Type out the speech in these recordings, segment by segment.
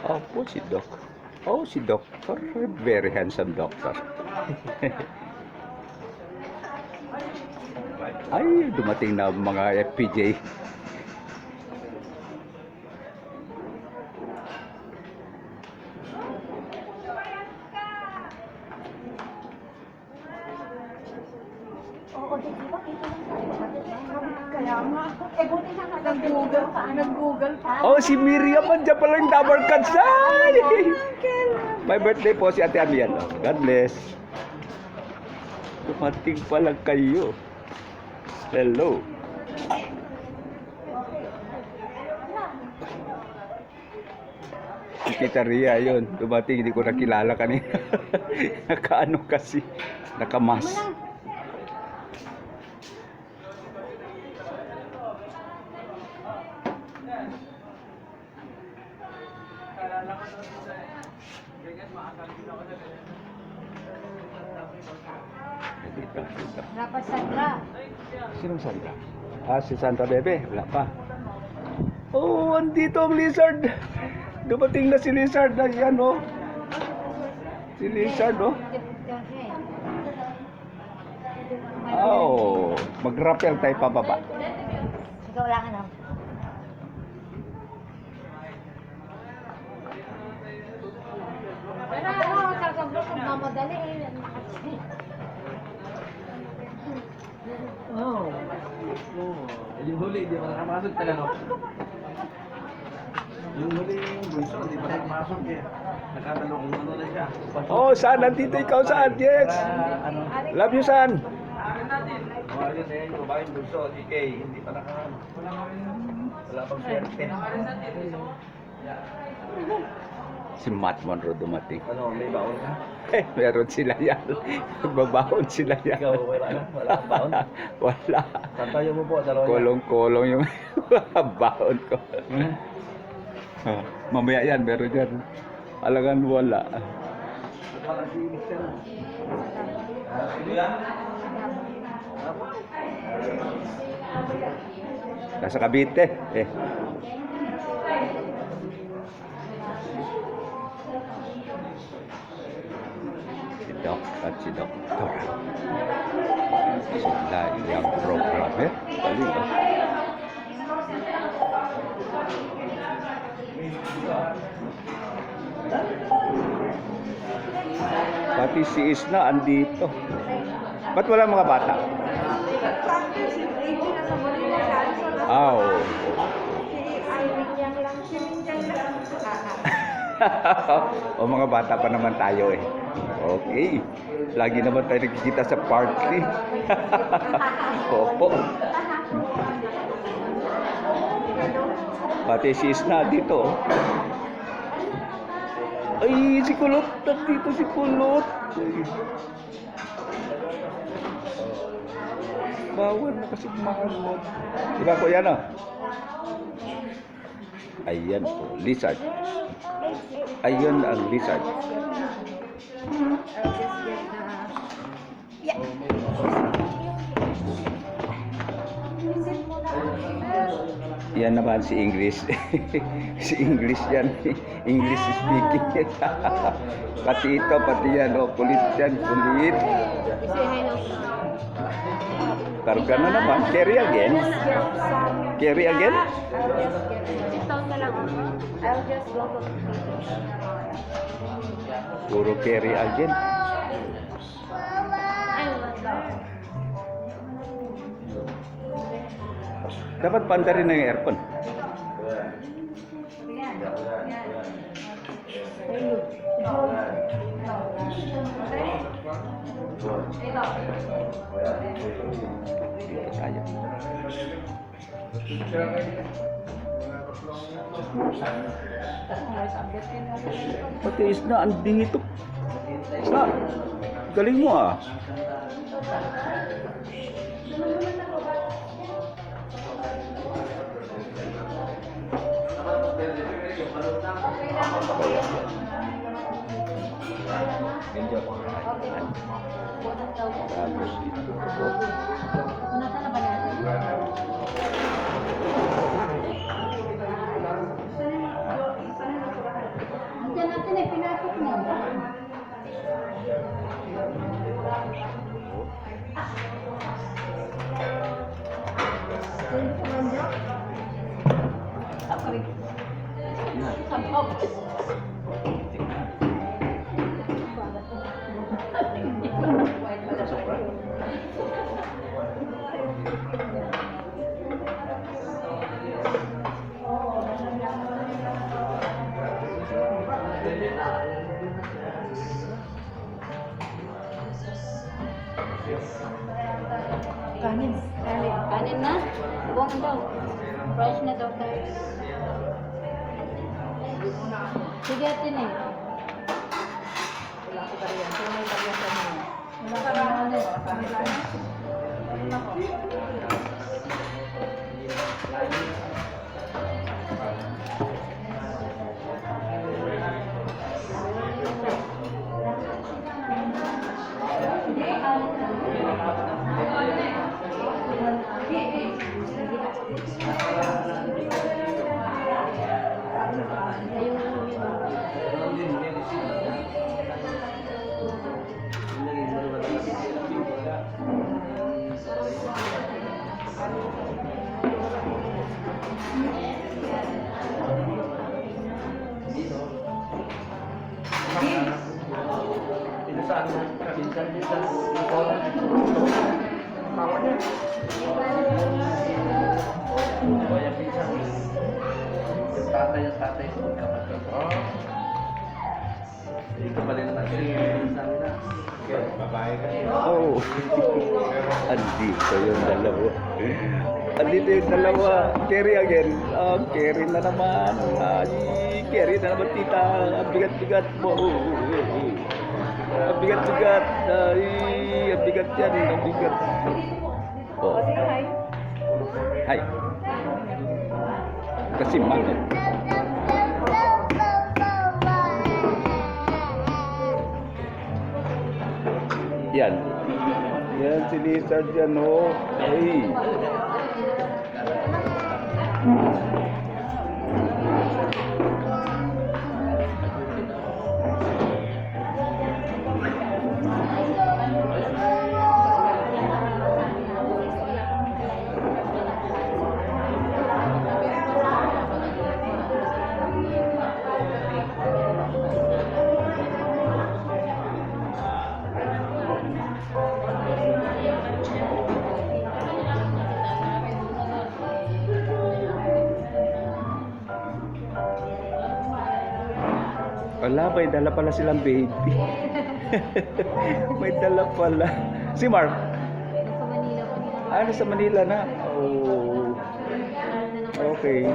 Opo, si Doc. Oh, si Doctor. Very handsome doctor. Ay, dumating na mga FPJ. Oo, di ba? Kaya nga. Eh, buti na nga. Nag-google pa. Oh, si Miriam. Andiyan pala yung double cuts. Ay! My birthday po si Ate Amian. Oh, God bless. Dumating pala kayo. Hello. Si Tita Ria yun. Dumating, hindi ko nakilala kanina. Nakaano kasi. Nakamas. Dapat Sandra. Sinong Sandra? Ah, si Sandra Bebe. Wala pa. Oh, andito ang lizard. Dumating na si lizard. Ayan, oh. Si lizard, oh. Oh, mag-rappel tayo pababa. Ikaw lang ano. Pero ako, talagang bro, kung mamadali eh. Oh. Yung huli, hindi pa nakamasok talaga. Yung huli yung bunso, hindi pa nakamasok eh. Nakatalong ano na siya. Oh, saan? Nandito ikaw saan? Yes. Ano? Love you, son. Oh, yun eh, yung babaeng bunso, DK, hindi pa wala pang swerte. Si Matt Monroe dumating. Ano, may baon ka? Eh, meron sila yan. Magbabaon sila yan. Ikaw, wala na? Wala kang baon? Wala. Santayo mo po, dalawa niya. Kolong-kolong yung baon ko. Ah, mamaya yan, meron yan. Alagan wala. Wala si Mr. Ito yan? Nasa Cavite. Eh. Si Doc at si Doktor. Sila yung programmer. Galing, oh. Pati si Isna andito. Ba't wala mga bata? Oh. O mga bata pa naman tayo eh. Okay. Lagi naman tayo nagkikita sa party. Opo. Pati si Isna dito. Oh. Ay, si Kulot. Nandito si Kulot. Bawal na kasi mahalot. Diba ko yan, oh? Ayan po, lizard. Ayan ang lizard. Yan naman si English. Si English yan. English speaking. Pati ito, pati yan. Oh, kulit yan, kulit. Karga na naman. Carry again. Carry again. I'll just go to Puro carry again. Dapat panda rin na yung aircon. Dito tayo. Pati Isna, andito. Isna, galing mo ah. Medyo. Okay. Bunot daw. Tapos ito. Bunot na ba natin? Andiyan natin eh, pinasok na. Kanin. Kanin. Kanin na? Buwan daw. Fresh na daw tayo. Sige, atin eh. Wala ko kariyan. Pero may kariyan sa mga. Wala ka naman. Pinsan. Oh, yung pinsan. Yung tatay. Kapatid. Hindi ka pa rin natin pinsan nila. Babae ka. Oh. Andito yung dalawa. Andito yung dalawa. Carry again. Oh, carry na naman. Ay, carry na naman tita. Ang bigat-bigat mo. Ang bigat-bigat. Ay, ang bigat yan. Ang bigat. Oh. Hi. Kasi mangat. Yan. Yan si Lizard yan, oh. Ay. Wala, may dala pala silang baby. May dala pala. Si Mark? Nasa Manila pa nila. Ah, nasa Manila na. Oh. Okay.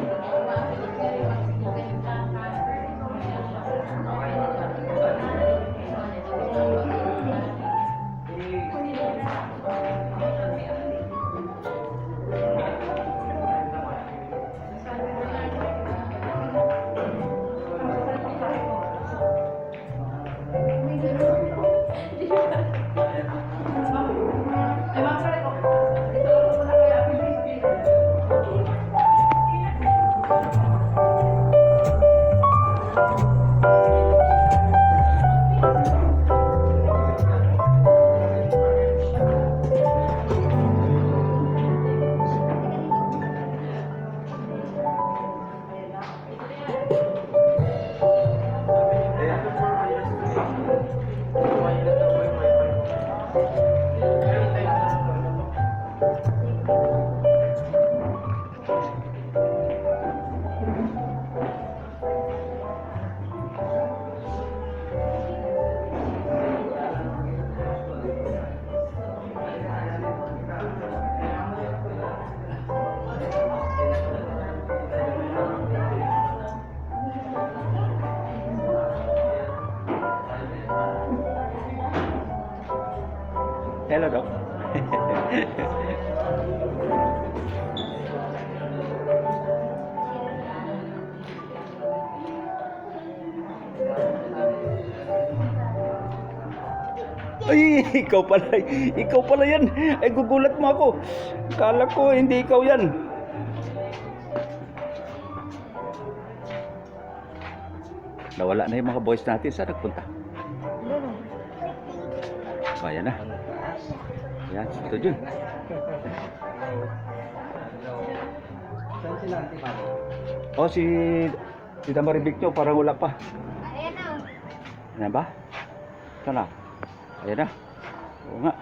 Hello, Doc. Ay, ikaw pala yan. Ay, gugulat mo ako. Kala ko hindi ikaw yan. Nawala na yung mga boys natin. Saan nagpunta? Oh, yan na. Yan, ito dyan. Saan sila, Ate Mari? Oh, si Damaribik nyo, parang wala pa. Ayan na. Ayan ba? Sana. Ayan na. Oo nga.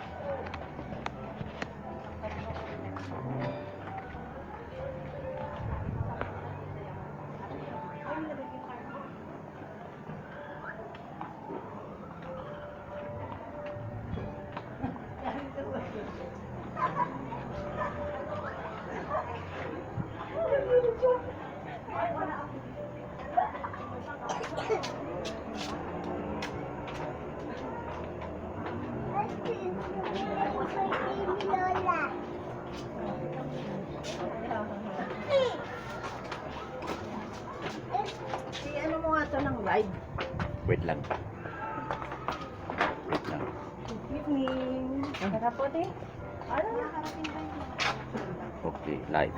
Ano mo nga ito ng live? Wait lang. Wait lang. Good evening. Tara po, te. Ano? Okay, live.